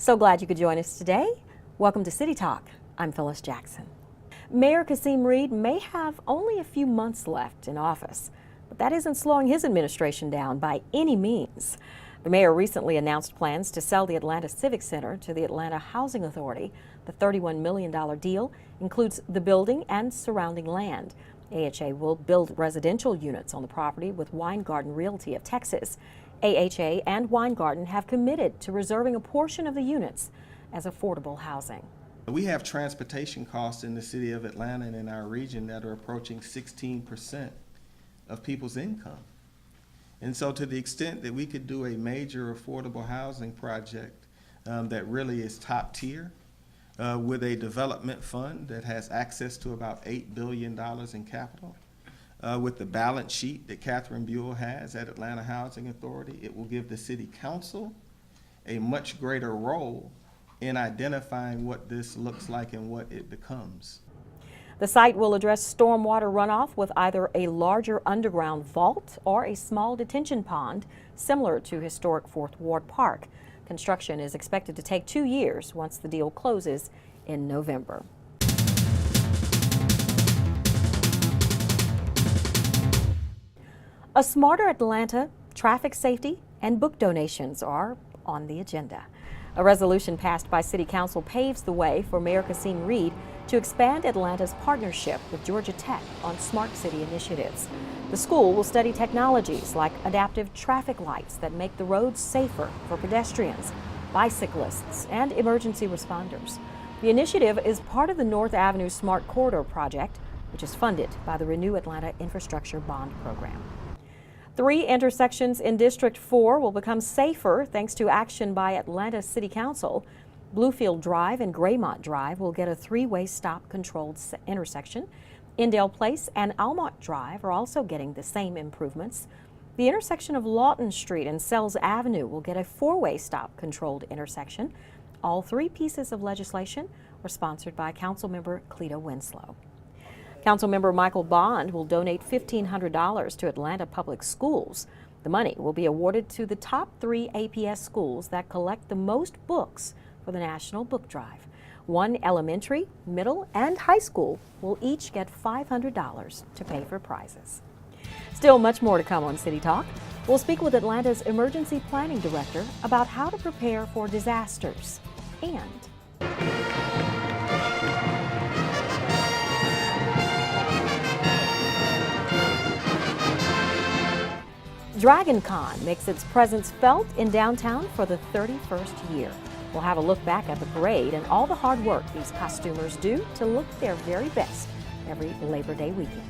So glad you could join us today. Welcome to City Talk. I'm Phyllis Jackson. Mayor Kasim Reed may have only a few months left in office, but that isn't slowing his administration down by any means. The mayor recently announced plans to sell the Atlanta Civic Center to the Atlanta Housing Authority. The $31 million deal includes the building and surrounding land. AHA will build residential units on the property with Weingarten Realty of Texas. AHA and Weingarten have committed to reserving a portion of the units as affordable housing. We have transportation costs in the city of Atlanta and in our region that are approaching 16% of people's income. And so to the extent that we could do a major affordable housing project that really is top tier with a development fund that has access to about $8 billion in capital, with the balance sheet that Catherine Buell has at Atlanta Housing Authority, it will give the city council a much greater role in identifying what this looks like and what it becomes. The site will address stormwater runoff with either a larger underground vault or a small detention pond similar to historic Fourth Ward Park. Construction is expected to take 2 years once the deal closes in November. A smarter Atlanta, traffic safety, and book donations are on the agenda. A resolution passed by City Council paves the way for Mayor Kasim Reed to expand Atlanta's partnership with Georgia Tech on smart city initiatives. The school will study technologies like adaptive traffic lights that make the roads safer for pedestrians, bicyclists, and emergency responders. The initiative is part of the North Avenue Smart Corridor project, which is funded by the Renew Atlanta Infrastructure Bond Program. 3 intersections in District 4 will become safer thanks to action by Atlanta City Council. Bluefield Drive and Graymont Drive will get a 3-way stop-controlled intersection. Indale Place and Almont Drive are also getting the same improvements. The intersection of Lawton Street and Sells Avenue will get a 4-way stop-controlled intersection. All 3 pieces of legislation were sponsored by Councilmember Cleta Winslow. Councilmember Michael Bond will donate $1,500 to Atlanta Public Schools. The money will be awarded to the top 3 APS schools that collect the most books for the National Book Drive. 1 elementary, middle, and high school will each get $500 to pay for prizes. Still much more to come on City Talk. We'll speak with Atlanta's Emergency Planning Director about how to prepare for disasters and DragonCon makes its presence felt in downtown for the 31st year. We'll have a look back at the parade and all the hard work these costumers do to look their very best every Labor Day weekend.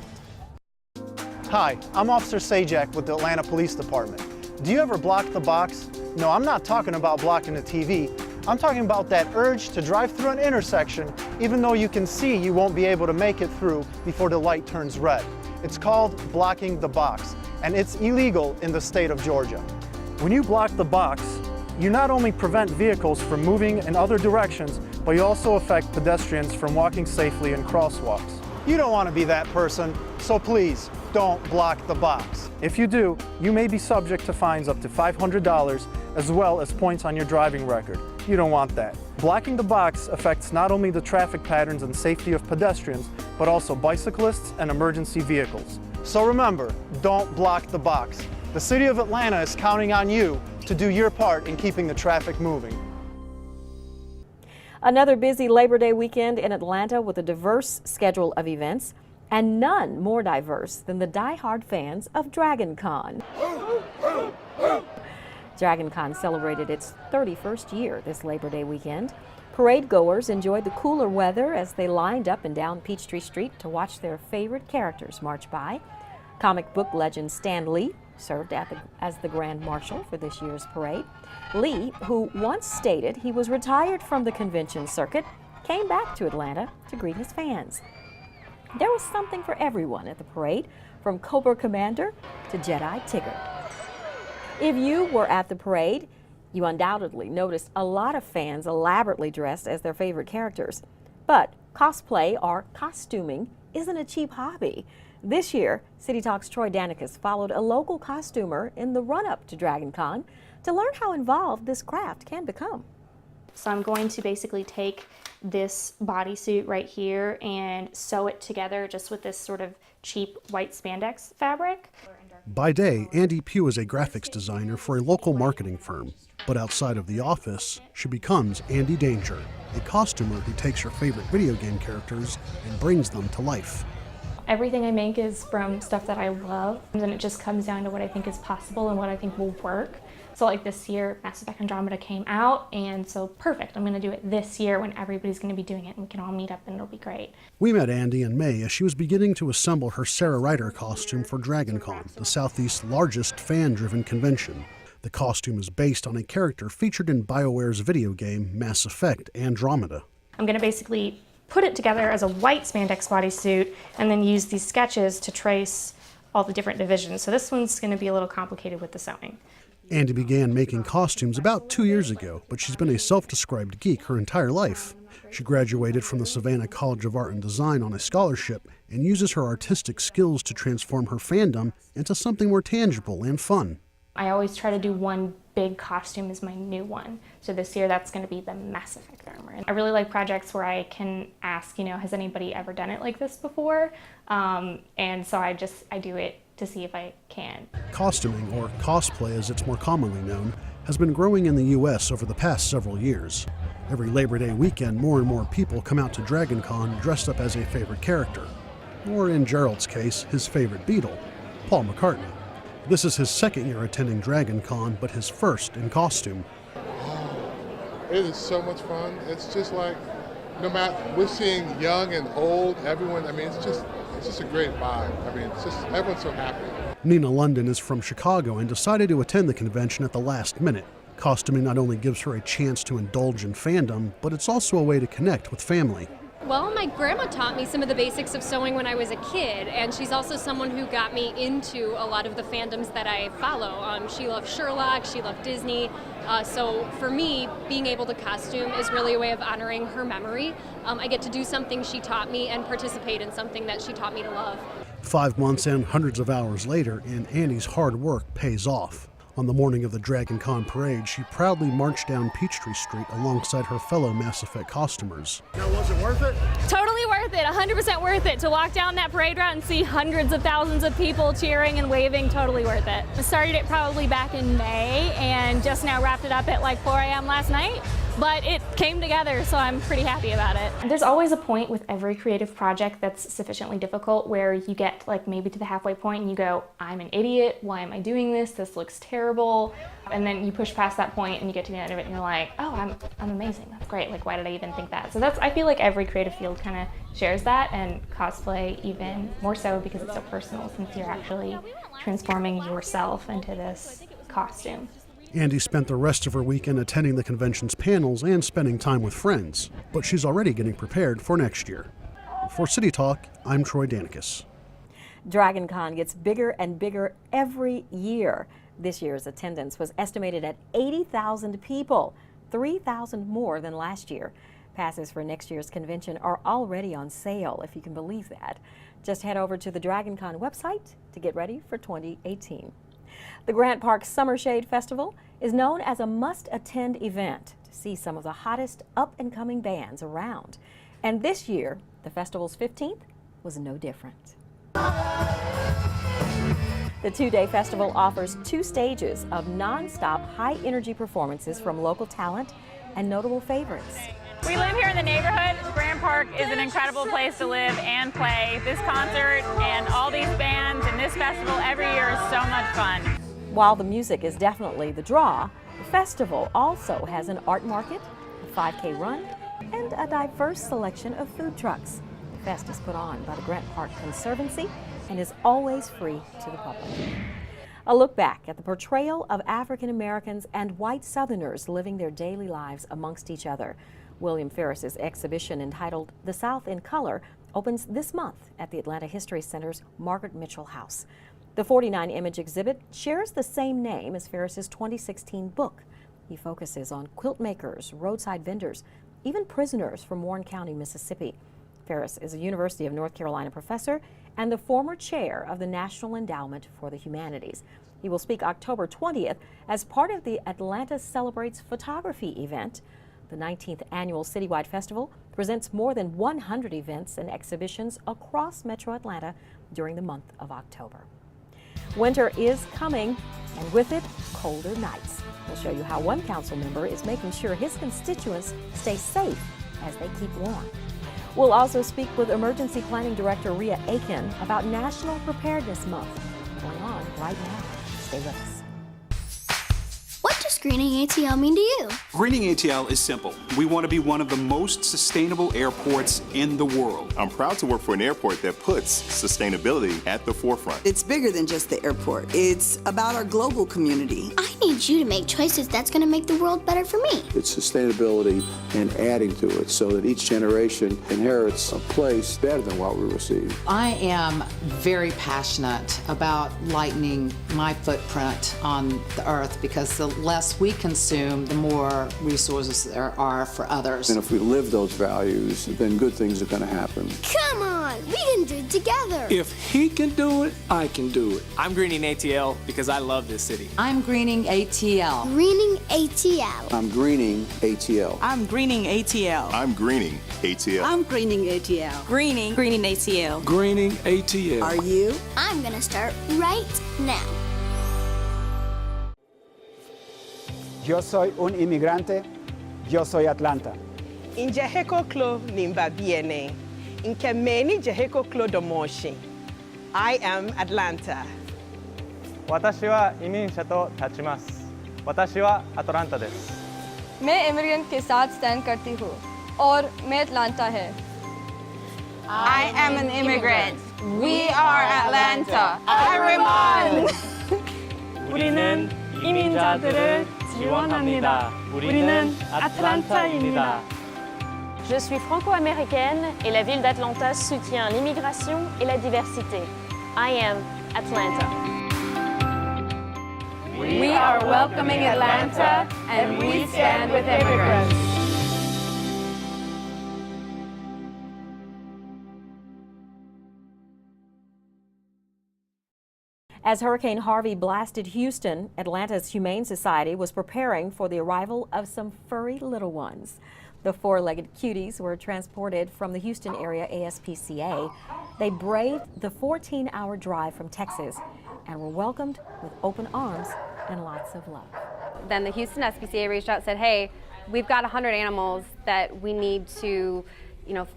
Hi, I'm Officer Sajak with the Atlanta Police Department. Do you ever block the box? No, I'm not talking about blocking the TV. I'm talking about that urge to drive through an intersection even though you can see you won't be able to make it through before the light turns red. It's called blocking the box, and it's illegal in the state of Georgia. When you block the box, you not only prevent vehicles from moving in other directions, but you also affect pedestrians from walking safely in crosswalks. You don't want to be that person, so please don't block the box. If you do, you may be subject to fines up to $500 as well as points on your driving record. You don't want that. Blocking the box affects not only the traffic patterns and safety of pedestrians, but also bicyclists and emergency vehicles. So remember, don't block the box. The City of Atlanta is counting on you to do your part in keeping the traffic moving. Another busy Labor Day weekend in Atlanta with a diverse schedule of events, and none more diverse than the die-hard fans of DragonCon. DragonCon celebrated its 31st year this Labor Day weekend. Parade goers enjoyed the cooler weather as they lined up and down Peachtree Street to watch their favorite characters march by. Comic book legend Stan Lee served as the Grand Marshal for this year's parade. Lee, who once stated he was retired from the convention circuit, came back to Atlanta to greet his fans. There was something for everyone at the parade, from Cobra Commander to Jedi Tigger. If you were at the parade, you undoubtedly noticed a lot of fans elaborately dressed as their favorite characters. But cosplay or costuming isn't a cheap hobby. This year, City Talk's Troy Danicus followed a local costumer in the run-up to DragonCon to learn how involved this craft can become. So I'm going to basically take this bodysuit right here and sew it together just with this sort of cheap white spandex fabric. By day, Andy Pugh is a graphics designer for a local marketing firm. But outside of the office, she becomes Andy Danger, a costumer who takes her favorite video game characters and brings them to life. Everything I make is from stuff that I love, and then it just comes down to what I think is possible and what I think will work. So like this year, Mass Effect Andromeda came out, and so perfect, I'm gonna do it this year when everybody's gonna be doing it and we can all meet up and it'll be great. We met Andy in May as she was beginning to assemble her Sarah Ryder costume for DragonCon, the Southeast's largest fan-driven convention. The costume is based on a character featured in BioWare's video game Mass Effect Andromeda. I'm gonna basically put it together as a white spandex bodysuit and then use these sketches to trace all the different divisions. So this one's gonna be a little complicated with the sewing. Andy began making costumes about 2 years ago, but she's been a self-described geek her entire life. She graduated from the Savannah College of Art and Design on a scholarship and uses her artistic skills to transform her fandom into something more tangible and fun. I always try to do one big costume as my new one. So this year that's going to be the Mass Effect armor. And I really like projects where I can ask, has anybody ever done it like this before? And so I do it to see if I can. Costuming, or cosplay as it's more commonly known, has been growing in the U.S. over the past several years. Every Labor Day weekend, more and more people come out to DragonCon dressed up as a favorite character. Or in Gerald's case, his favorite Beatle, Paul McCartney. This is his second year attending DragonCon, but his first in costume. It is so much fun. It's just like, no matter, we're seeing young and old, everyone, it's just a great vibe. It's just, everyone's so happy. Nina London is from Chicago and decided to attend the convention at the last minute. Costuming not only gives her a chance to indulge in fandom, but it's also a way to connect with family. Well, my grandma taught me some of the basics of sewing when I was a kid, and she's also someone who got me into a lot of the fandoms that I follow. She loved Sherlock, she loved Disney, so for me, being able to costume is really a way of honoring her memory. I get to do something she taught me and participate in something that she taught me to love. 5 months and hundreds of hours later, and Annie's hard work pays off. On the morning of the DragonCon parade, she proudly marched down Peachtree Street alongside her fellow Mass Effect costumers. Now, was it worth it? Totally worth it, 100% worth it. To walk down that parade route and see hundreds of thousands of people cheering and waving, totally worth it. I started it probably back in May and just now wrapped it up at like 4 a.m. last night. But it came together, so I'm pretty happy about it. There's always a point with every creative project that's sufficiently difficult where you get like maybe to the halfway point and you go, I'm an idiot, why am I doing this? This looks terrible. And then you push past that point and you get to the end of it and you're like, oh, I'm amazing, that's great, like why did I even think that? So I feel like every creative field kind of shares that, and cosplay even more so because it's so personal since you're actually transforming yourself into this costume. Andy spent the rest of her weekend attending the convention's panels and spending time with friends, but she's already getting prepared for next year. For City Talk, I'm Troy Danicus. DragonCon gets bigger and bigger every year. This year's attendance was estimated at 80,000 people, 3,000 more than last year. Passes for next year's convention are already on sale, if you can believe that. Just head over to the DragonCon website to get ready for 2018. The Grant Park Summer Shade Festival is known as a must-attend event to see some of the hottest up-and-coming bands around. And this year, the festival's 15th was no different. The two-day festival offers 2 stages of non-stop high-energy performances from local talent and notable favorites. We live here in the neighborhood. Grant Park is an incredible place to live and play. This concert and all these bands and this festival every year is so much fun. While the music is definitely the draw, the festival also has an art market, a 5K run, and a diverse selection of food trucks. The fest is put on by the Grant Park Conservancy and is always free to the public. A look back at the portrayal of African Americans and white Southerners living their daily lives amongst each other. William Ferris's exhibition entitled The South in Color opens this month at the Atlanta History Center's Margaret Mitchell House. The 49-image exhibit shares the same name as Ferris's 2016 book. He focuses on quilt makers, roadside vendors, even prisoners from Warren County, Mississippi. Ferris is a University of North Carolina professor and the former chair of the National Endowment for the Humanities. He will speak October 20th as part of the Atlanta Celebrates Photography event. The 19th annual citywide festival presents more than 100 events and exhibitions across Metro Atlanta during the month of October. Winter is coming, and with it, colder nights. We'll show you how one council member is making sure his constituents stay safe as they keep warm. We'll also speak with Emergency Planning Director Rhea Aiken about National Preparedness Month, going on right now. Stay with us. What does greening ATL mean to you? Greening ATL is simple. We want to be one of the most sustainable airports in the world. I'm proud to work for an airport that puts sustainability at the forefront. It's bigger than just the airport. It's about our global community. I need you to make choices that's going to make the world better for me. It's sustainability and adding to it so that each generation inherits a place better than what we receive. I am very passionate about lightening my footprint on the earth because the less we consume, the more resources there are for others. And if we live those values, then good things are going to happen. Come on, we can do it together. If he can do it, I can do it. I'm greening ATL because I love this city. I'm greening ATL. Greening ATL. I'm greening ATL. I'm greening ATL. I'm greening ATL. I'm greening ATL. Greening ATL. Greening ATL. Are you? I'm going to start right now. Yo soy un inmigrante, yo soy Atlanta. In Jeheko Klo Nimba Biene, in Kemeni Jeheko Klo Domoshi. I am Atlanta. 私は移民者と立ちます。私はアトランタです。मैं immigrant के साथ stand करती हूँ और मैं Atlanta है। I am an immigrant. We are Atlanta. Everyone. 우리는 이민자들을 지원합니다. 우리는 아틀란타입니다. Je suis franco-américaine et la ville d'Atlanta soutient l'immigration et la diversité. I am Atlanta. We are welcoming Atlanta and we stand with immigrants. As Hurricane Harvey blasted Houston, Atlanta's Humane Society was preparing for the arrival of some furry little ones. The four-legged cuties were transported from the Houston area ASPCA. They braved the 14-hour drive from Texas and were welcomed with open arms and lots of love. Then the Houston SPCA reached out and said, hey, we've got 100 animals that we need to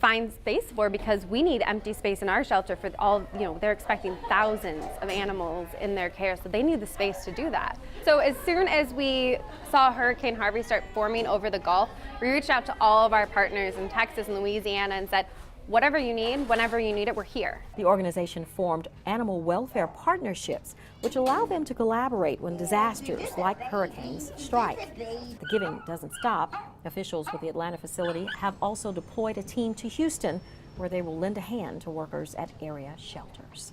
find space for because we need empty space in our shelter for all, they're expecting thousands of animals in their care, so they need the space to do that. So as soon as we saw Hurricane Harvey start forming over the Gulf, we reached out to all of our partners in Texas and Louisiana and said, whatever you need, whenever you need it, we're here. The organization formed animal welfare partnerships, which allow them to collaborate when disasters like hurricanes strike. The giving doesn't stop. Officials with the Atlanta facility have also deployed a team to Houston, where they will lend a hand to workers at area shelters.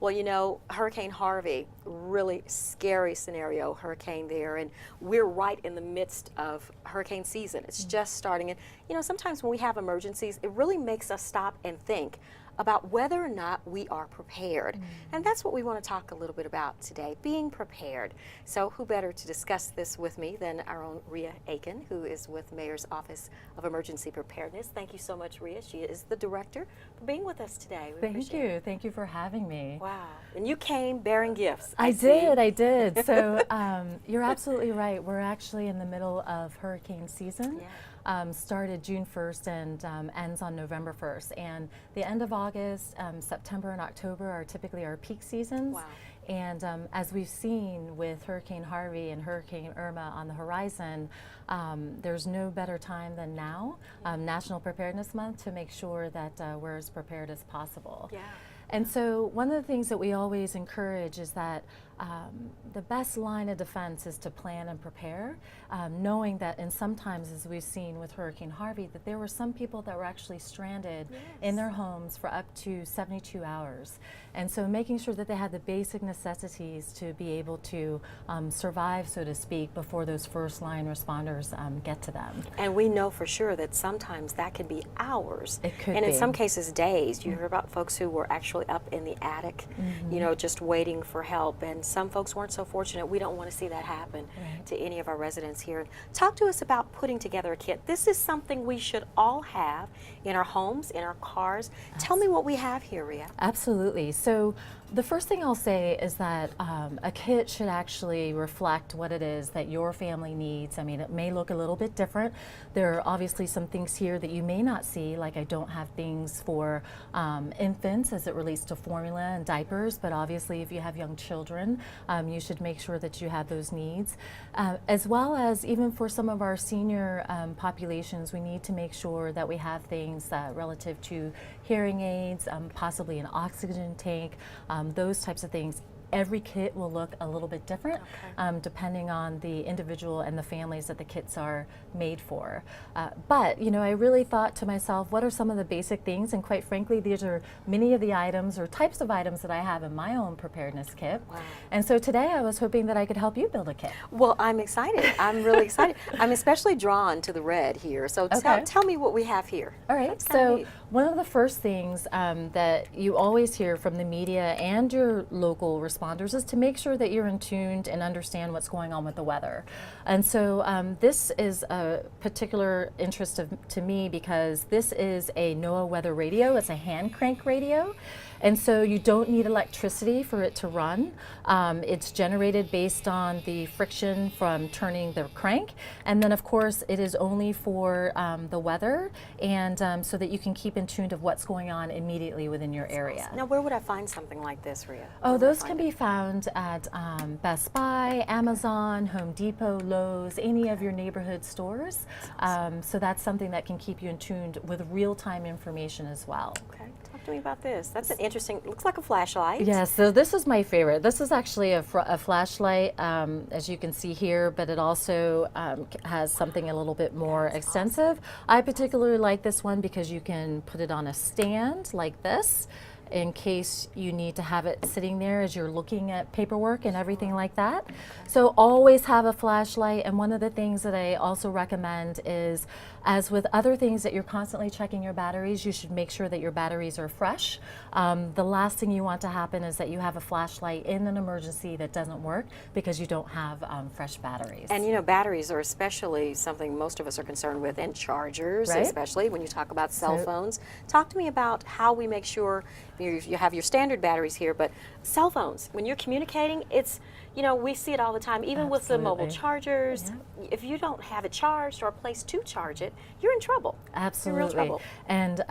Well, Hurricane Harvey, really scary scenario, hurricane there, and we're right in the midst of hurricane season. It's just starting, and sometimes when we have emergencies, it really makes us stop and think about whether or not we are prepared. And that's what we want to talk a little bit about today, being prepared. So who better to discuss this with me than our own Rhea Aiken, who is with Mayor's Office of Emergency Preparedness. Thank you so much, Rhea. She is the director for being with us today. Thank you. Thank you for having me. Wow. And you came bearing gifts. I did. So you're absolutely right. We're actually in the middle of hurricane season. Yeah. Started June 1st and ends on November 1st. And the end of August, September and October are typically our peak seasons. Wow. And as we've seen with Hurricane Harvey and Hurricane Irma on the horizon, there's no better time than now, National Preparedness Month, to make sure that we're as prepared as possible. Yeah. And so one of the things that we always encourage is that the best line of defense is to plan and prepare, knowing that, and sometimes, as we've seen with Hurricane Harvey, that there were some people that were actually stranded in their homes for up to 72 hours. And so making sure that they had the basic necessities to be able to survive, so to speak, before those first line responders get to them. And we know for sure that sometimes that can be hours. It could and be. In some cases days. You hear about folks who were actually up in the attic, just waiting for help. And some folks weren't so fortunate. We don't want to see that happen to any of our residents here. Talk to us about putting together a kit. This is something we should all have in our homes, in our cars. Tell me what we have here, Rhea. Absolutely. So the first thing I'll say is that a kit should actually reflect what it is that your family needs. I mean, it may look a little bit different. There are obviously some things here that you may not see, like I don't have things for infants as it relates to formula and diapers, but obviously if you have young children, you should make sure that you have those needs. As well as even for some of our senior populations, we need to make sure that we have things relative to hearing aids, possibly an oxygen tank, those types of things. Every kit will look a little bit different depending on the individual and the families that the kits are made for. But, you know, I really thought to myself, what are some of the basic things? And quite frankly, these are many of the items or types of items that I have in my own preparedness kit. Wow. And so today I was hoping that I could help you build a kit. Well, I'm excited. I'm really excited. I'm especially drawn to the red here. So tell me what we have here. All right. So one of the first things that you always hear from the media and your local responders is to make sure that you're in tuned and understand what's going on with the weather. And so this is a particular interest to me because this is a NOAA weather radio. It's a hand crank radio. And so you don't need electricity for it to run. It's generated based on the friction from turning the crank. And then of course it is only for the weather and so that you can keep in tune of what's going on immediately within your area. Now where would I find something like this, Rhea? Oh, those can be found at Best Buy, Amazon, Home Depot, Lowe's, any of your neighborhood stores. So that's something that can keep you in tune with real-time information as well. Okay. Talk to me about this. That's an interesting, looks like a flashlight. Yes, so this is my favorite. This is actually a flashlight, as you can see here, but it also has something a little bit more extensive. I particularly like this one because you can put it on a stand like this in case you need to have it sitting there as you're looking at paperwork and everything like that. So always have a flashlight, and one of the things that I also recommend is, as with other things that you're constantly checking your batteries, you should make sure that your batteries are fresh. The last thing you want to happen is that you have a flashlight in an emergency that doesn't work because you don't have fresh batteries. And you know, batteries are especially something most of us are concerned with, and chargers, especially when you talk about cell phones. Talk to me about how we make sure you have your standard batteries here, but cell phones, when you're communicating, it's, you know, we see it all the time, even with the mobile chargers. If you don't have it charged or a place to charge it, you're in trouble. Absolutely. You're in real trouble. And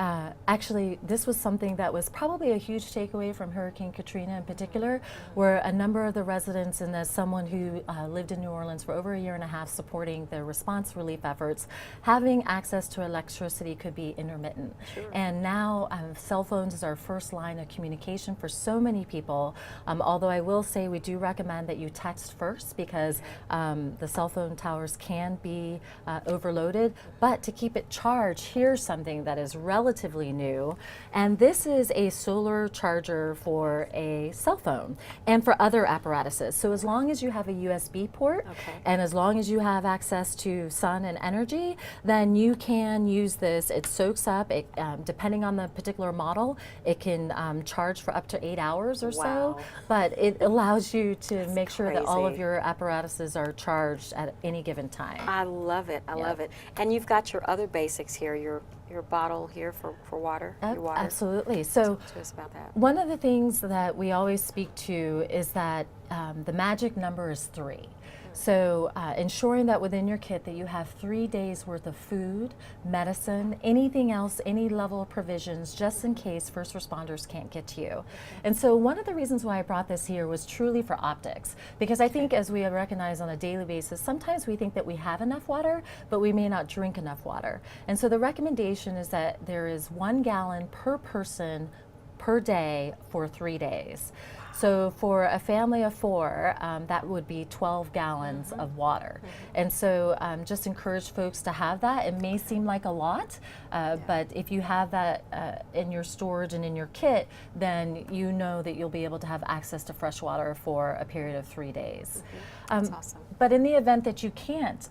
actually, this was something that was probably a huge takeaway from Hurricane Katrina in particular, where a number of the residents, and as someone who lived in New Orleans for over a year and a half supporting the response relief efforts, having access to electricity could be intermittent. And now cell phones is our first line of communication for so many people, although I will say we do recommend that you text first because the cell phone towers can be overloaded. But to keep it charged, here's something that is relatively new, and this is a solar charger for a cell phone and for other apparatuses. So as long as you have a USB port and as long as you have access to sun and energy, then you can use this. It soaks up, it, depending on the particular model, it can charge for up to 8 hours or so, but it allows you to make sure that all of your apparatuses are charged at any given time. I love it. I love it. And you've got your other basics here, your bottle here for water, your water. Absolutely. So talk to us about that. One of the things that we always speak to is that the magic number is 3. So ensuring that within your kit that you have 3 days worth of food, medicine, anything else, any level of provisions, just in case first responders can't get to you. And so one of the reasons why I brought this here was truly for optics, because I think as we recognize on a daily basis, sometimes we think that we have enough water, but we may not drink enough water. And so the recommendation is that there is 1 gallon per person per day for 3 days. So for a family of 4, that would be 12 gallons of water. And so just encourage folks to have that. It may seem like a lot, but if you have that in your storage and in your kit, then you know that you'll be able to have access to fresh water for a period of 3 days. That's awesome. But in the event that you can't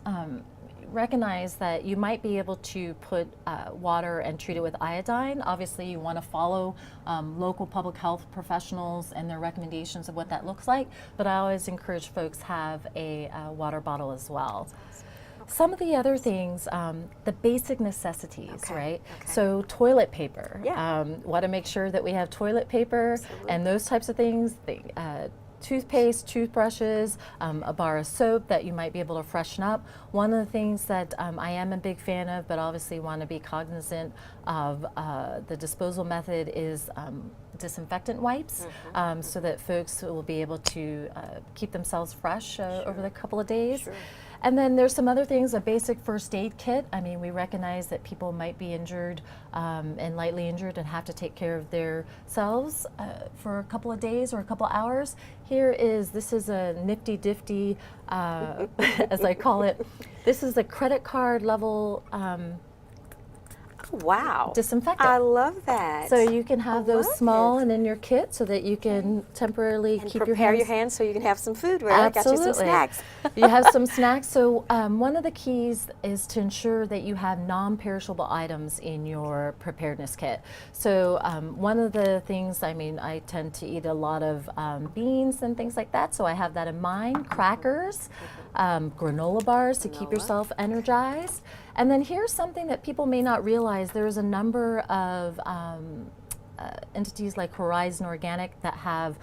recognize that you might be able to put water and treat it with iodine. Obviously, you want to follow local public health professionals and their recommendations of what that looks like, but I always encourage folks have a water bottle as well. Some of the other things, the basic necessities, right? So toilet paper. Want to make sure that we have toilet paper and those types of things. Toothpaste, toothbrushes, a bar of soap that you might be able to freshen up. One of the things that I am a big fan of, but obviously want to be cognizant of the disposal method is disinfectant wipes, so that folks will be able to keep themselves fresh over the couple of days. And then there's some other things, a basic first aid kit. I mean, we recognize that people might be injured and lightly injured and have to take care of themselves for a couple of days or a couple hours. This is a nifty-difty, as I call it. This is a credit card level Wow. disinfectant. I love that. So you can have those small and in your kit so that you can temporarily and keep prepare your hands so you can have some food, right? Absolutely. Got you some snacks. You have some snacks. So one of the keys is to ensure that you have non-perishable items in your preparedness kit. So one of the things, I mean, I tend to eat a lot of beans and things like that, so I have that in mind. Crackers, granola bars to keep yourself energized. And then here's something that people may not realize. There's a number of entities like Horizon Organic that have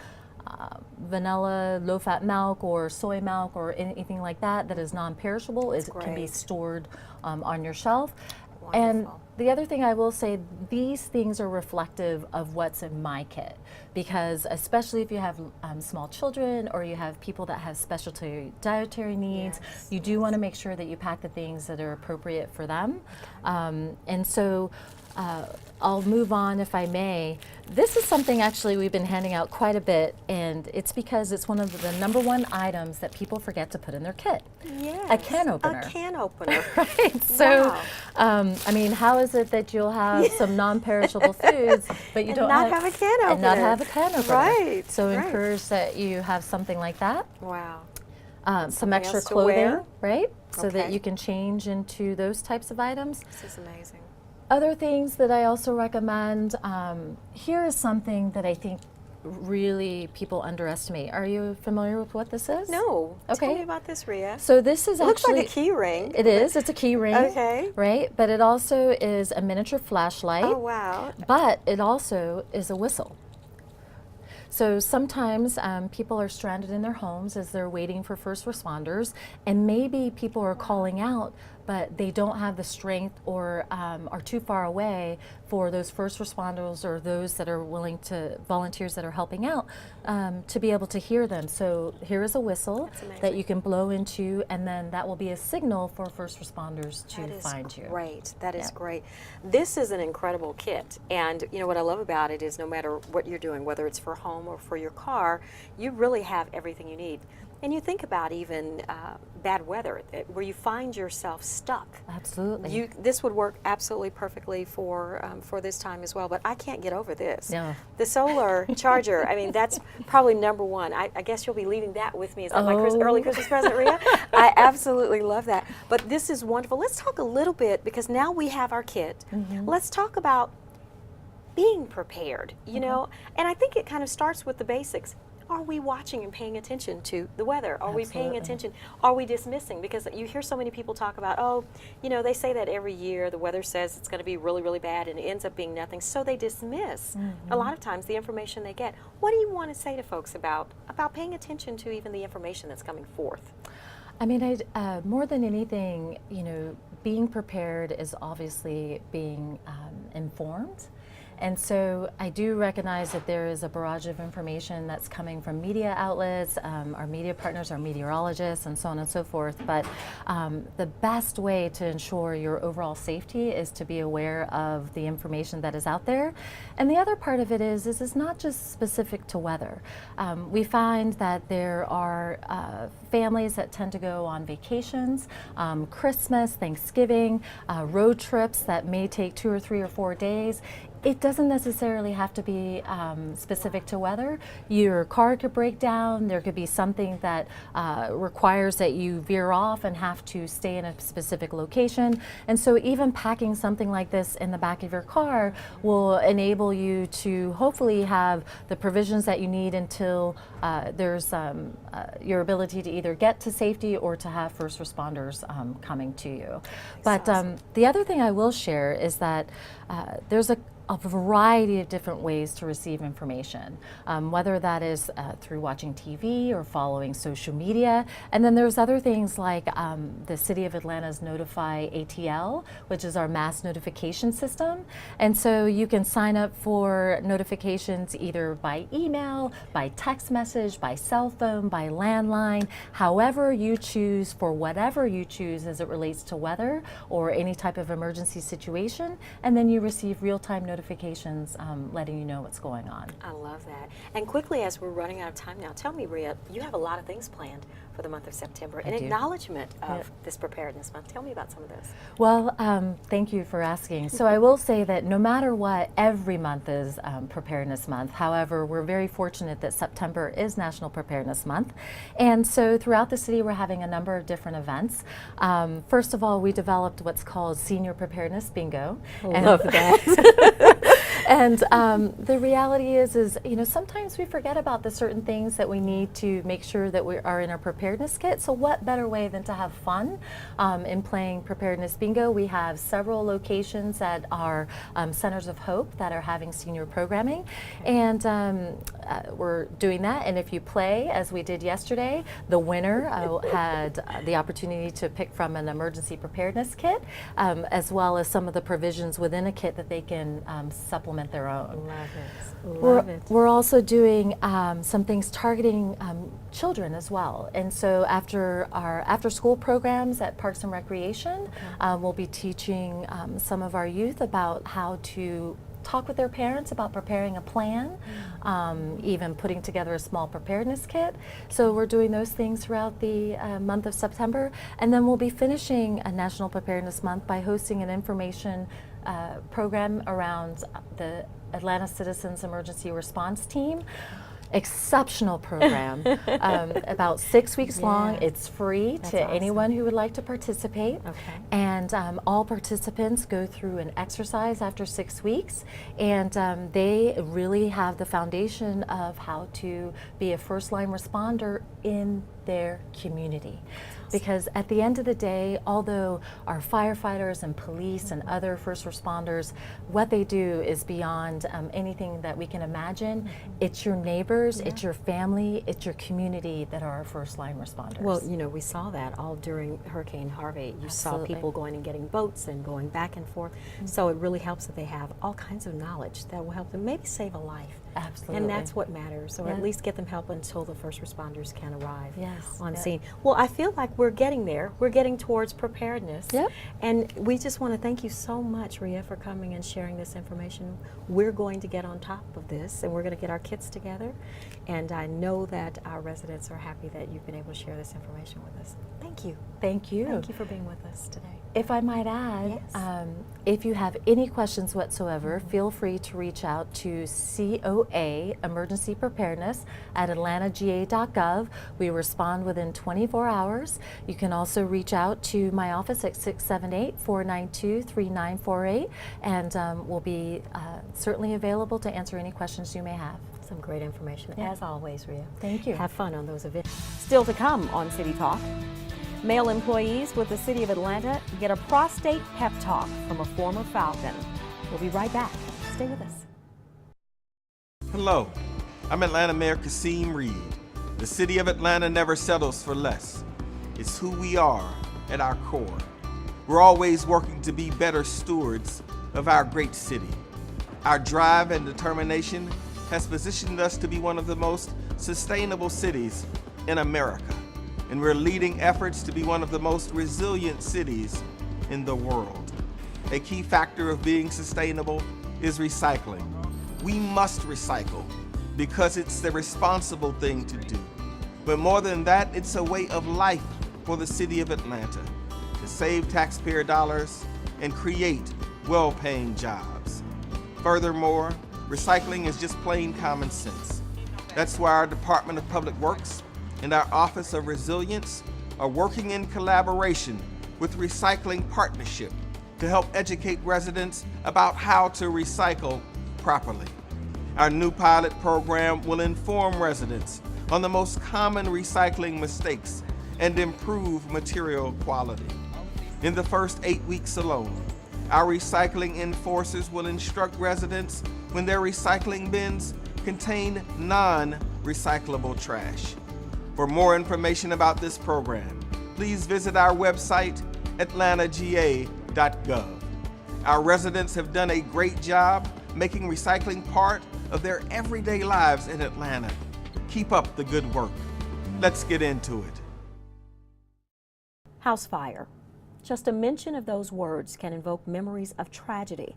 vanilla, low-fat milk or soy milk or anything like that that is non-perishable. It can be stored on your shelf. Wonderful. And the other thing I will say, these things are reflective of what's in my kit, because especially if you have small children or you have people that have specialty dietary needs, you do want to make sure that you pack the things that are appropriate for them. And so I'll move on if I may. This is something actually we've been handing out quite a bit, and it's because it's one of the #1 items that people forget to put in their kit. Yes. A can opener. A can opener. Right. So, wow. I mean, how is it that you'll have some non-perishable foods, but you and don't not have a can opener? And not have a can opener. Right. So right. encourage that you have something like that. Wow. Some extra else to clothing, wear? right? So that Okay. you can change into those types of items. This is amazing. Other things that I also recommend, here is something that I think really people underestimate. Are you familiar with what this is? No. Okay. Tell me about this, Rhea. So this is It looks actually like a key ring. It is. It's a key ring. Okay. Right? But it also is a miniature flashlight. Oh, wow. But it also is a whistle. So sometimes people are stranded in their homes as they're waiting for first responders, and maybe people are calling out, but they don't have the strength or are too far away for those first responders or those that are willing to, volunteers that are helping out, to be able to hear them. So here is a whistle that you can blow into, and then that will be a signal for first responders to find you. Great. That is great. This is an incredible kit, and you know what I love about it is no matter what you're doing, whether it's for home or for your car, you really have everything you need. And you think about even bad weather, where you find yourself stuck. Absolutely. This would work absolutely perfectly for this time as well. But I can't get over this. No. The solar charger. I mean, that's probably #1. I guess you'll be leaving that with me. Is that my early Christmas present, Rhea? I absolutely love that. But this is wonderful. Let's talk a little bit, because now we have our kit. Let's talk about being prepared. You know, and I think it kind of starts with the basics. Are we watching and paying attention to the weather? Are we paying attention? Are we dismissing? Because you hear so many people talk about, oh, you know, they say that every year the weather says it's going to be really, really bad, and it ends up being nothing. So they dismiss a lot of times the information they get. What do you want to say to folks about paying attention to even the information that's coming forth? I mean, more than anything, you know, being prepared is obviously being informed. And so I do recognize that there is a barrage of information that's coming from media outlets, our media partners, our meteorologists, and so on and so forth. But the best way to ensure your overall safety is to be aware of the information that is out there. And the other part of it is it's not just specific to weather. We find that there are families that tend to go on vacations, Christmas, Thanksgiving, road trips that may take 2 or 3 or 4 days. It doesn't necessarily have to be specific to weather. Your car could break down. There could be something that requires that you veer off and have to stay in a specific location. And so even packing something like this in the back of your car will enable you to hopefully have the provisions that you need until there's your ability to either get to safety or to have first responders coming to you. But the other thing I will share is that there's a variety of different ways to receive information, whether that is through watching TV or following social media. And then there's other things like the City of Atlanta's Notify ATL, which is our mass notification system. And so you can sign up for notifications either by email, by text message, by cell phone, by landline, however you choose, for whatever you choose as it relates to weather or any type of emergency situation. And then you receive real-time notifications letting you know what's going on. I love that. And quickly, as we're running out of time now, tell me, Rhea, you have a lot of things planned for the month of September in acknowledgement of this Preparedness Month. Tell me about some of those. Well, thank you for asking. So I will say that no matter what, every month is Preparedness Month. However, we're very fortunate that September is National Preparedness Month. And so throughout the city, we're having a number of different events. First of all, we developed what's called Senior Preparedness Bingo. Love that. And the reality is, you know, sometimes we forget about the certain things that we need to make sure that we are in our preparedness kit. So what better way than to have fun in playing Preparedness Bingo? We have several locations at our Centers of Hope that are having senior programming. And we're doing that. And if you play, as we did yesterday, the winner had the opportunity to pick from an emergency preparedness kit, as well as some of the provisions within a kit that they can supplement their own. Love it. We're also doing some things targeting children as well. And so after our after-school programs at Parks and Recreation, we'll be teaching some of our youth about how to talk with their parents about preparing a plan, even putting together a small preparedness kit. So we're doing those things throughout the month of September. And then we'll be finishing a National Preparedness Month by hosting an information program around the Atlanta Citizens Emergency Response Team. Exceptional program, about 6 weeks long. It's free to anyone who would like to participate. And all participants go through an exercise after 6 weeks, and they really have the foundation of how to be a first-line responder in their community. Because at the end of the day, although our firefighters and police and other first responders, what they do is beyond anything that we can imagine. It's your neighbors, it's your family, it's your community that are our first line responders. Well, you know, we saw that all during Hurricane Harvey. You saw people going and getting boats and going back and forth. So it really helps that they have all kinds of knowledge that will help them maybe save a life. Absolutely. And that's what matters. So at least get them help until the first responders can arrive on Yes. scene. Well, I feel like we're getting there. We're getting towards preparedness. Yep. And we just want to thank you so much, Rhea, for coming and sharing this information. We're going to get on top of this, and we're going to get our kits together. And I know that our residents are happy that you've been able to share this information with us. Thank you. Thank you. Thank you for being with us today. If I might add, if you have any questions whatsoever, feel free to reach out to COA Emergency Preparedness at atlantaga.gov. We respond within 24 hours. You can also reach out to my office at 678-492-3948, and we'll be certainly available to answer any questions you may have. Some great information, as always, Rhea. Thank you. Have fun on those events. Still to come on City Talk. Male employees with the City of Atlanta get a prostate pep talk from a former Falcon. We'll be right back. Stay with us. Hello, I'm Atlanta Mayor Kasim Reed. The City of Atlanta never settles for less. It's who we are at our core. We're always working to be better stewards of our great city. Our drive and determination has positioned us to be one of the most sustainable cities in America. And we're leading efforts to be one of the most resilient cities in the world. A key factor of being sustainable is recycling. We must recycle because it's the responsible thing to do. But more than that, it's a way of life for the City of Atlanta to save taxpayer dollars and create well-paying jobs. Furthermore, recycling is just plain common sense. That's why our Department of Public Works and our Office of Resilience are working in collaboration with Recycling Partnership to help educate residents about how to recycle properly. Our new pilot program will inform residents on the most common recycling mistakes and improve material quality. In the first 8 weeks alone, our recycling enforcers will instruct residents when their recycling bins contain non-recyclable trash. For more information about this program, please visit our website, atlantaga.gov. Our residents have done a great job making recycling part of their everyday lives in Atlanta. Keep up the good work. Let's get into it. House fire. Just a mention of those words can invoke memories of tragedy.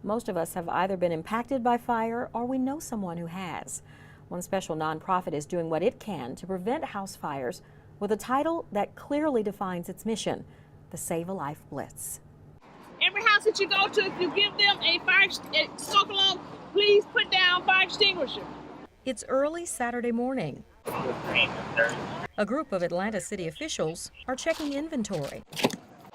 Most of us have either been impacted by fire or we know someone who has. One special nonprofit is doing what it can to prevent house fires with a title that clearly defines its mission, the Save a Life Blitz. Every house that you go to, if you give them a smoke alarm, please put down fire extinguisher. It's early Saturday morning. A group of Atlanta city officials are checking inventory.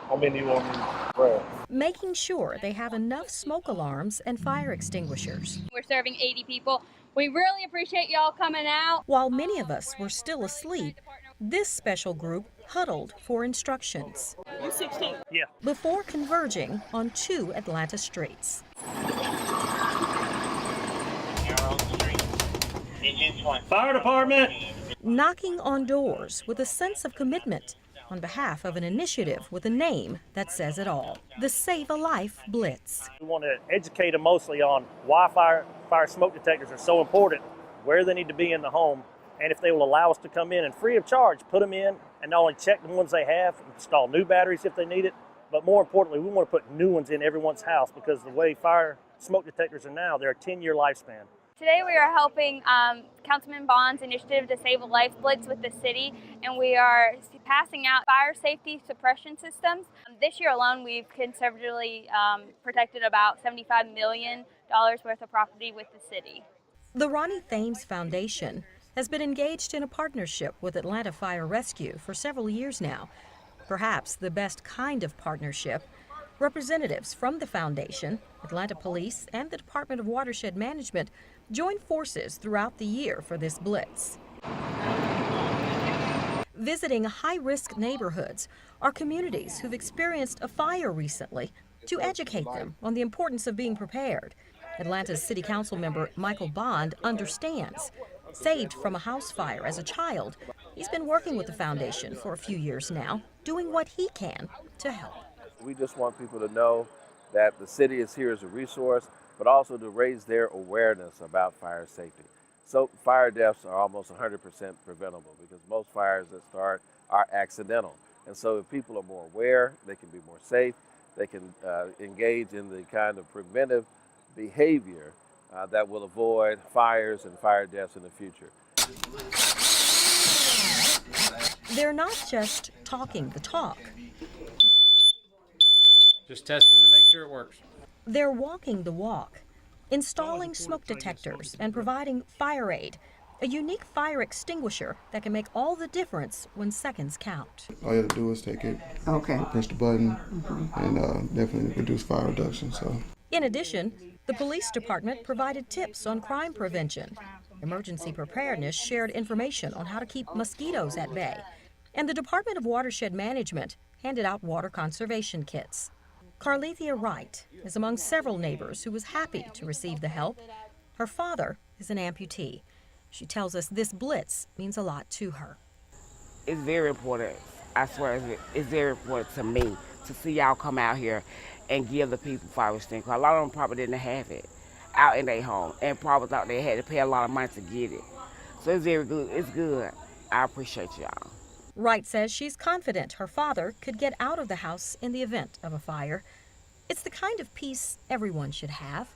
How many you want me to grab? Making sure they have enough smoke alarms and fire extinguishers. We're serving 80 people. We really appreciate y'all coming out. While many of us were still asleep, this special group huddled for instructions. You 16? Yeah. Before converging on 2 Atlanta streets. Fire department! Knocking on doors with a sense of commitment on behalf of an initiative with a name that says it all, the Save a Life Blitz. We want to educate them mostly on why fire smoke detectors are so important, where they need to be in the home, and if they will allow us to come in and free of charge, put them in and not only check the ones they have, install new batteries if they need it, but more importantly, we want to put new ones in everyone's house because the way fire smoke detectors are now, they're a 10-year lifespan. Today we are helping Councilman Bond's initiative to Save a Life Blitz with the city, and we are passing out fire safety suppression systems. This year alone, we've conservatively protected about $75 million worth of property with the city. The Ronnie Thames Foundation has been engaged in a partnership with Atlanta Fire Rescue for several years now. Perhaps the best kind of partnership. Representatives from the foundation, Atlanta Police, and the Department of Watershed Management join forces throughout the year for this blitz. Visiting high-risk neighborhoods are communities who've experienced a fire recently to educate them on the importance of being prepared. Atlanta's City Council member Michael Bond understands. Saved from a house fire as a child, he's been working with the foundation for a few years now, doing what he can to help. We just want people to know that the city is here as a resource, but also to raise their awareness about fire safety. So fire deaths are almost 100% preventable because most fires that start are accidental. And so if people are more aware, they can be more safe, they can engage in the kind of preventive behavior that will avoid fires and fire deaths in the future. They're not just talking the talk. Just testing to make sure it works. They're walking the walk, installing smoke detectors and providing fire aid, a unique fire extinguisher that can make all the difference when seconds count. All you have to do is take it, press the button, and definitely reduce fire reduction. In addition, the police department provided tips on crime prevention. Emergency preparedness shared information on how to keep mosquitoes at bay. And the Department of Watershed Management handed out water conservation kits. Carlethia Wright is among several neighbors who was happy to receive the help. Her father is an amputee. She tells us this blitz means a lot to her. It's very important. I swear it's very important to me to see y'all come out here and give the people fire extinguisher. A lot of them probably didn't have it out in their home and probably thought they had to pay a lot of money to get it. So it's very good. It's good. I appreciate y'all. Wright says she's confident her father could get out of the house in the event of a fire. It's the kind of peace everyone should have.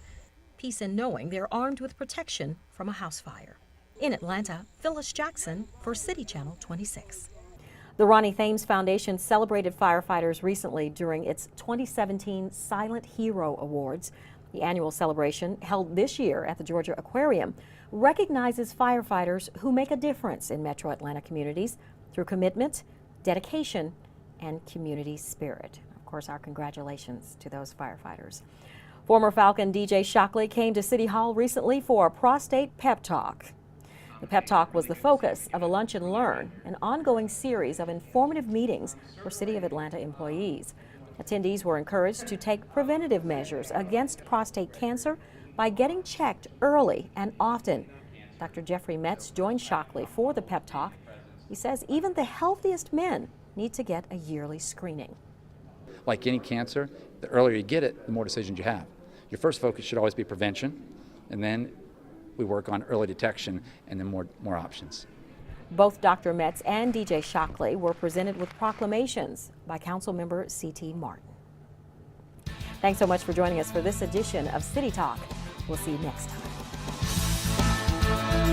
Peace in knowing they're armed with protection from a house fire. In Atlanta, Phyllis Jackson for City Channel 26. The Ronnie Thames Foundation celebrated firefighters recently during its 2017 Silent Hero Awards. The annual celebration, held this year at the Georgia Aquarium, recognizes firefighters who make a difference in Metro Atlanta communities through commitment, dedication, and community spirit. Of course, our congratulations to those firefighters. Former Falcon DJ Shockley came to City Hall recently for a prostate pep talk. The pep talk was the focus of a Lunch and Learn, an ongoing series of informative meetings for City of Atlanta employees. Attendees were encouraged to take preventative measures against prostate cancer by getting checked early and often. Dr. Jeffrey Metz joined Shockley for the pep talk. He says even the healthiest men need to get a yearly screening. Like any cancer, the earlier you get it, the more decisions you have. Your first focus should always be prevention, and then we work on early detection and then more options. Both Dr. Metz and DJ Shockley were presented with proclamations by Councilmember C.T. Martin. Thanks so much for joining us for this edition of City Talk. We'll see you next time.